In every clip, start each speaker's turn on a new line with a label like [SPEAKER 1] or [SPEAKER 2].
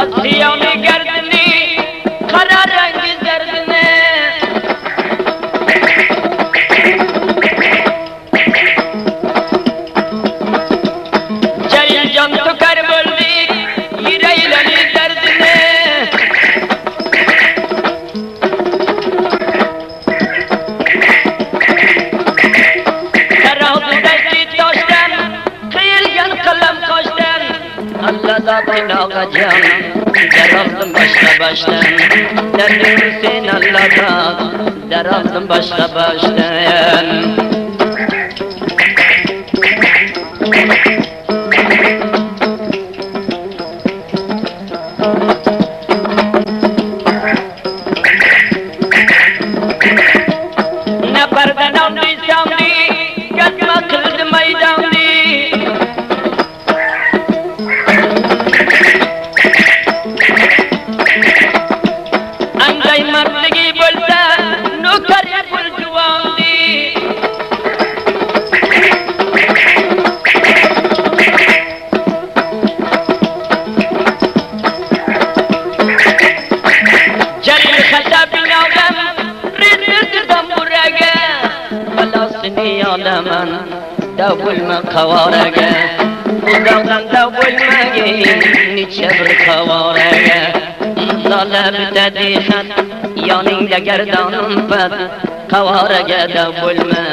[SPEAKER 1] آسیانی گردنی خرا رنگ زردنه جلیل جان تو کر بردی یه ریلانی دردنه تراز دستی داشتن خیل جان قلم کاشتن Allah zaten ağa can daraldım başka baştan derdim sen Allah'tan daraldım başka baştan ne perden aldıysam di kaçma kıldı meydan di मर्दगी बोलता नौकर पुल जुआन दी जल खता बिनादम रिद दम बुरगा बलासनी आलमन दबुल में खवारगा उदागन दबुल में निचबर खवारगा ظلم تديخت يانين لقردانم بد قوارق دا بولما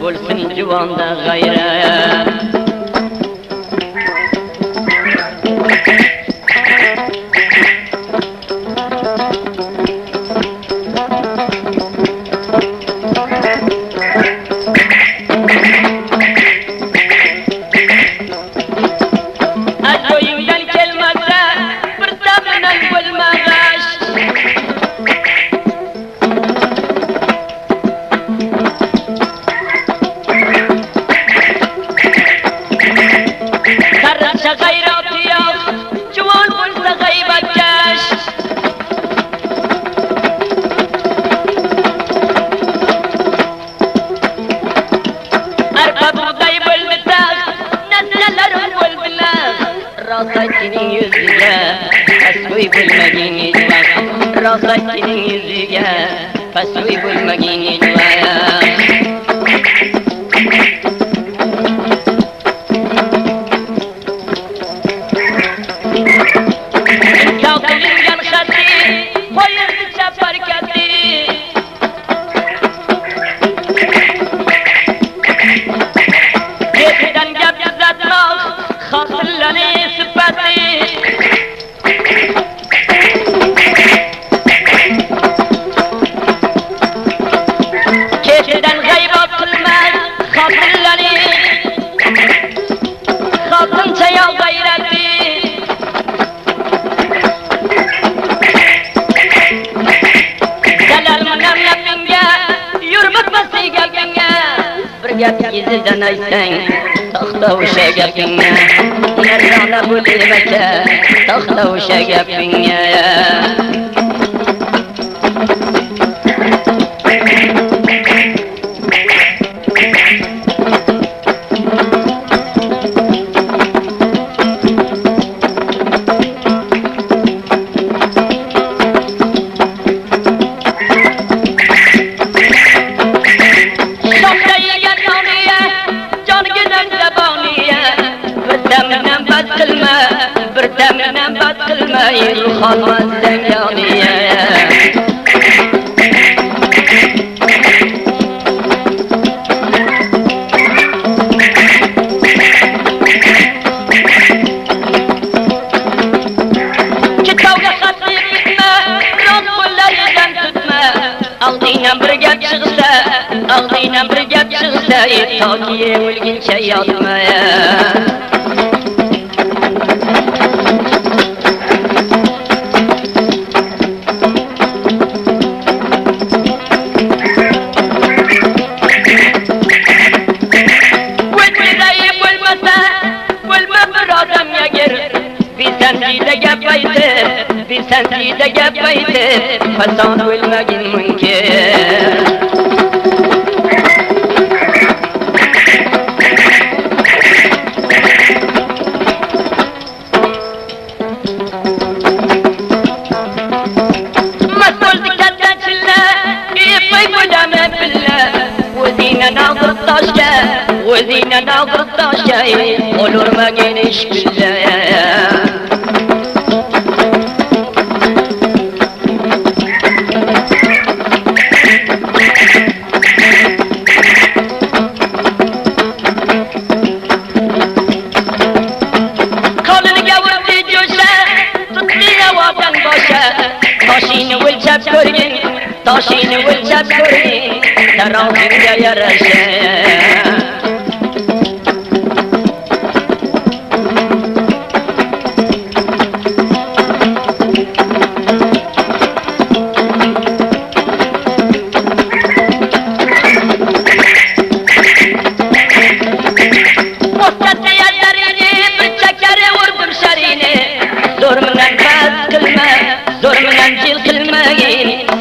[SPEAKER 1] بولسن جوان دا غيره راسكني يزيا فسوي بالمجيني دوايا راسكني يزيا فسوي بالمجيني دوايا يزيدنا يسين تخطى وشاقفنا نرجعنا بولي مكة تخطى وشاقفنا بردمنا بطل ما يلخل الدنيانية كتاوية خطير بتما رون ولا يدن تتما أغضينا برقب شغسة أغضينا برقب شغسة يتاكيه والقن شياط مايا والمرايب والمساء والمبرد بسنجيدة جبيت بسنجيدة جبيت فصان والمجن منكر وذينا ناظر الطاشاي قولوا ما جينيش بالله قول الجور دي جوشة تطليها وابن باشا طاشين والجاب كورين طاشين والجاب كورين تراهم يا رشا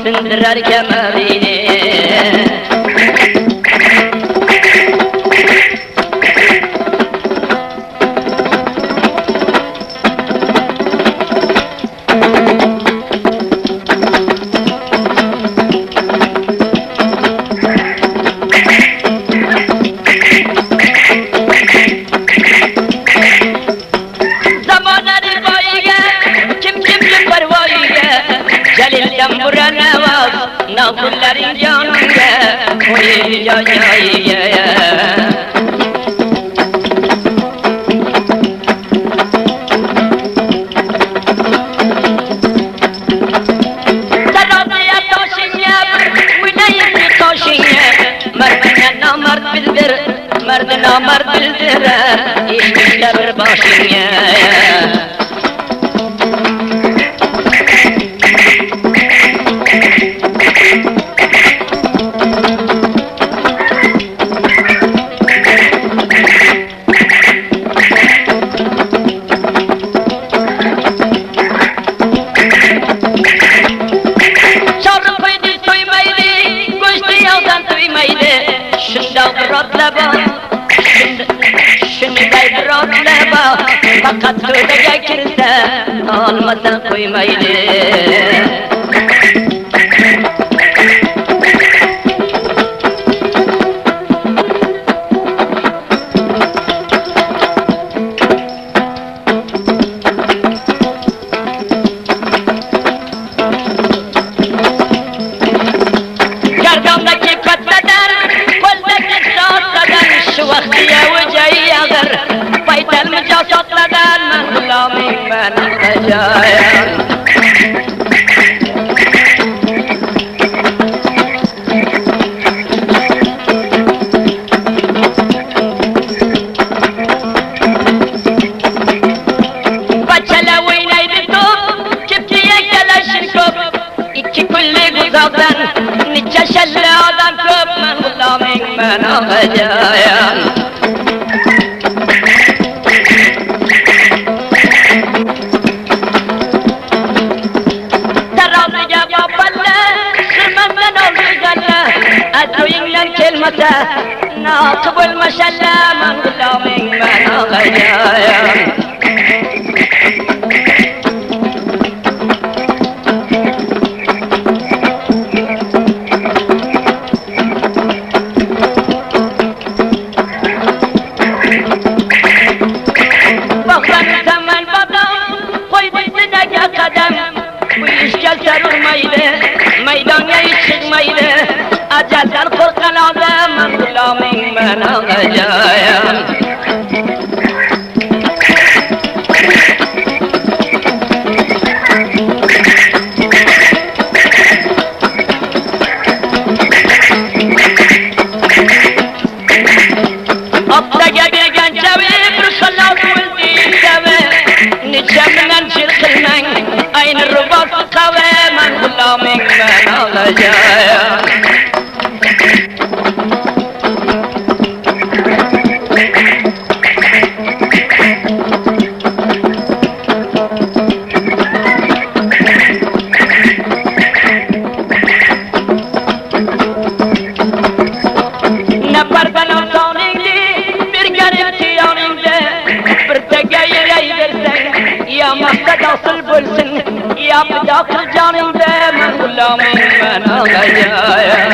[SPEAKER 1] سندرار كماريني كلارين جانونجا ويلي جا جايا ترابي يا توشينيا وينايا توشينيا مردنا مرد بالبر مردنا مرد بالبر يشتغل باشينيا فقط تو دگه کرده آلمازن کوی مایده گردامدکی پت بدن کلدکی ساز دادن شو وقتیه و جایی اگر بایدل مجاسات لدن من غلامی من خجایم بچه لوینه دیدو کپیه کلشن کب ایکی کلی گذاردن نیچه شل آدم کب من غلامی من خجایم كلمته ناقب المشلة من غلامي من غيايا بغضا ثمن بضم خوي بيتنا قدم ويشجل سرور ميدان يشق ميده أجل القرآن عظام من غلامي من غجايا أبتقى بيقان جوي برسلاو ولدي جوي نجم ننشر خلمن أين الرباط قوي من غلامي من غجايا dersen ya maksat asıl bulsun ya bıdakıl canımda men gulamım men ağaya.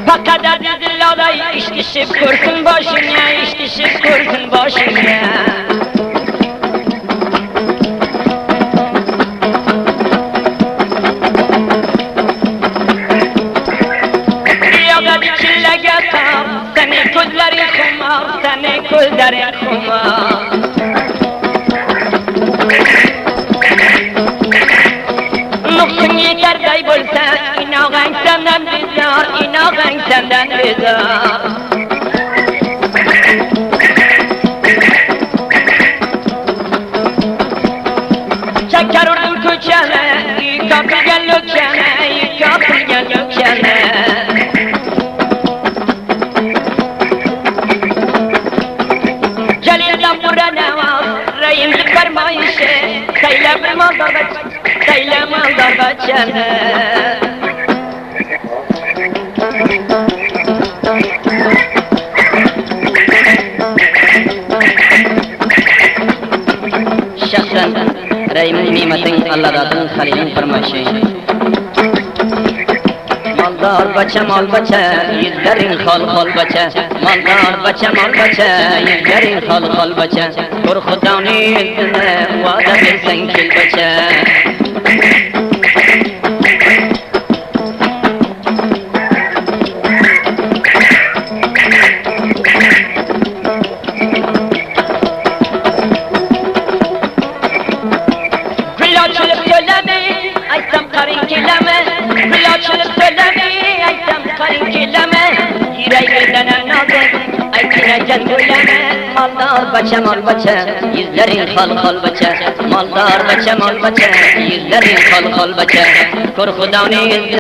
[SPEAKER 1] Fakat dizilada iş düşüp kursun başına, iş düşüp kursun başına. Rüyada bir çille yatar, senin gözlerin kumar, senin gözlerin kumar. Noksun yeter day bolsa, inağın senden bizar, inağın senden bizar. Çeker ordum köçene, yıkatır gel lökene, yıkatır gel lökene. Celil'den burana var, reyimli fermayişe, seyle bir maldar seyle maldar bacana. Şahsen Reymin nimetin Allah'ın halilin farmayışı. Maldar baca mal baca, yüzlerin hal baca. Maldar baca mal baca, yüzlerin hal baca. Korkudan yüzüne vada bilsen kil baca. Maldar baca mal baca, yüzlerin hal baca. Maldar baca mal baca, yüzlerin hal baca. Korkudan yüzüne